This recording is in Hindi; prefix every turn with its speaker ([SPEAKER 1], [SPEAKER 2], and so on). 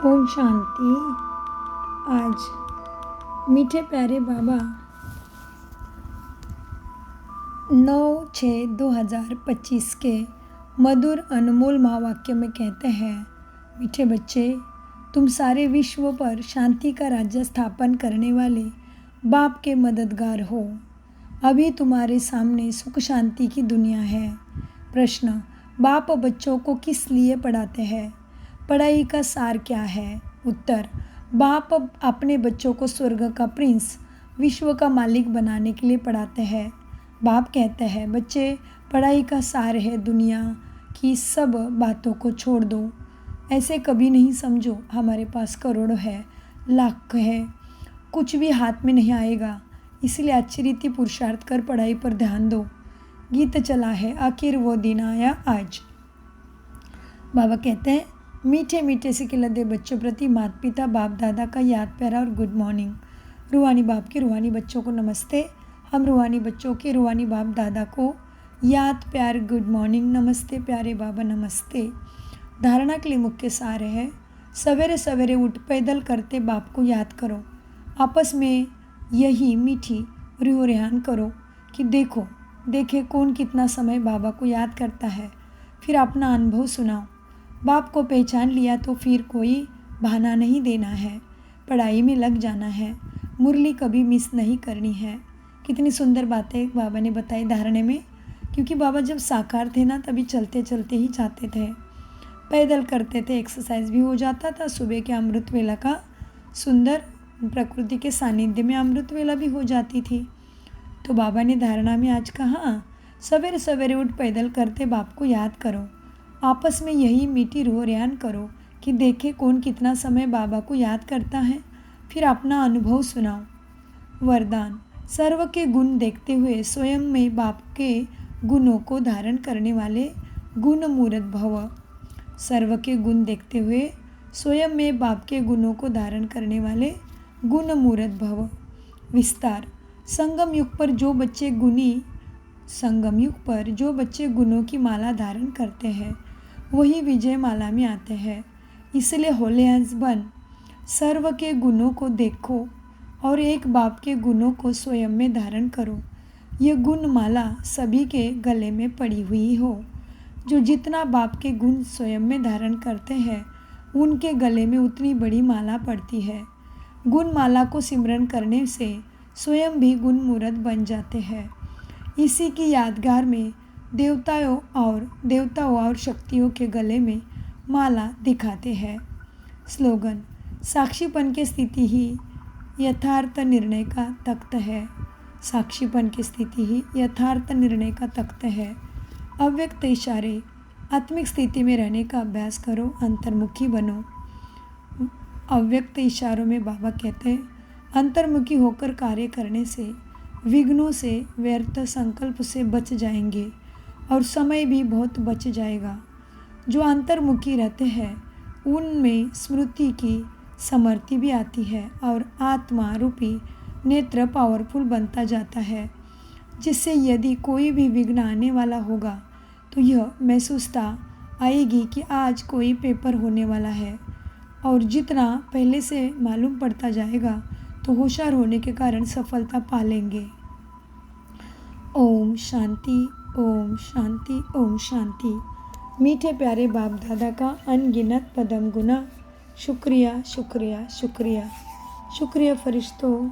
[SPEAKER 1] ओम शांति। आज मीठे प्यारे बाबा 9/6/2025 के मधुर अनमोल महावाक्य में कहते हैं, मीठे बच्चे, तुम सारे विश्व पर शांति का राज्य स्थापन करने वाले बाप के मददगार हो। अभी तुम्हारे सामने सुख शांति की दुनिया है। प्रश्न, बाप बच्चों को किस लिए पढ़ाते हैं? पढ़ाई का सार क्या है? उत्तर, बाप अपने बच्चों को स्वर्ग का प्रिंस, विश्व का मालिक बनाने के लिए पढ़ाते हैं। बाप कहते हैं, बच्चे, पढ़ाई का सार है दुनिया की सब बातों को छोड़ दो। ऐसे कभी नहीं समझो हमारे पास करोड़ों है, लाख है, कुछ भी हाथ में नहीं आएगा। इसलिए अच्छी रीति पुरुषार्थ कर पढ़ाई पर ध्यान दो। गीत चला है, आखिर वो दिन आया आज। बाबा कहते हैं, मीठे मीठे से खिलते बच्चों प्रति माता पिता बाप दादा का याद प्यारा और गुड मॉर्निंग। रूहानी बाप के रूहानी बच्चों को नमस्ते। हम रूहानी बच्चों के रूहानी बाप दादा को याद प्यार गुड मॉर्निंग, नमस्ते प्यारे बाबा, नमस्ते। धारणा के लिए मुख्य सार है, सवेरे सवेरे उठ पैदल करते बाप को याद करो। आपस में यही मीठी रूह रेहान करो कि देखे कौन कितना समय बाबा को याद करता है। फिर अपना अनुभव सुनाओ। बाप को पहचान लिया तो फिर कोई बहाना नहीं देना है, पढ़ाई में लग जाना है, मुरली कभी मिस नहीं करनी है। कितनी सुंदर बातें बाबा ने बताई धारणे में, क्योंकि बाबा जब साकार थे ना, तभी चलते चलते ही जाते थे, पैदल करते थे, एक्सरसाइज भी हो जाता था। सुबह के अमृत वेला का सुंदर प्रकृति के सानिध्य में अमृत वेला भी हो जाती थी। तो बाबा ने धारणा में आज कहा, सवेरे सवेरे उठ पैदल करते बाप को याद करो। आपस में यही मीठी रूह रेहान करो कि देखे कौन कितना समय बाबा को याद करता है। फिर अपना अनुभव सुनाओ। वरदान, सर्व के गुण देखते हुए स्वयं में बाप के गुणों को धारण करने वाले गुण मूर्त भव। सर्व के गुण देखते हुए स्वयं में बाप के गुणों को धारण करने वाले गुण मूर्त भव। विस्तार, संगम युग पर जो बच्चे गुणों की माला धारण करते हैं वही विजय माला में आते हैं। इसलिए होले हंस बन, सर्व के गुणों को देखो और एक बाप के गुणों को स्वयं में धारण करो। ये गुण माला सभी के गले में पड़ी हुई हो। जो जितना बाप के गुण स्वयं में धारण करते हैं उनके गले में उतनी बड़ी माला पड़ती है। गुण माला को सिमरन करने से स्वयं भी गुण मूर्त बन जाते हैं। इसी की यादगार में देवताओं और शक्तियों के गले में माला दिखाते हैं। स्लोगन, साक्षीपन की स्थिति ही यथार्थ निर्णय का तख्त है। साक्षीपन की स्थिति ही यथार्थ निर्णय का तख्त है। अव्यक्त इशारे, आत्मिक स्थिति में रहने का अभ्यास करो, अंतर्मुखी बनो। अव्यक्त इशारों में बाबा कहते हैं, अंतर्मुखी होकर कार्य करने से विघ्नों से, व्यर्थ संकल्प से बच जाएंगे और समय भी बहुत बच जाएगा। जो अंतर्मुखी रहते हैं उनमें स्मृति की समृद्धि भी आती है और आत्मा रूपी नेत्र पावरफुल बनता जाता है, जिससे यदि कोई भी विघ्न आने वाला होगा तो यह महसूसता आएगी कि आज कोई पेपर होने वाला है। और जितना पहले से मालूम पड़ता जाएगा तो होशियार होने के कारण सफलता पा लेंगे। ओम शांति, ओम शांति, ओम शांति। मीठे प्यारे बाप दादा का अनगिनत पदम गुना शुक्रिया, शुक्रिया, शुक्रिया, शुक्रिया फरिश्तों।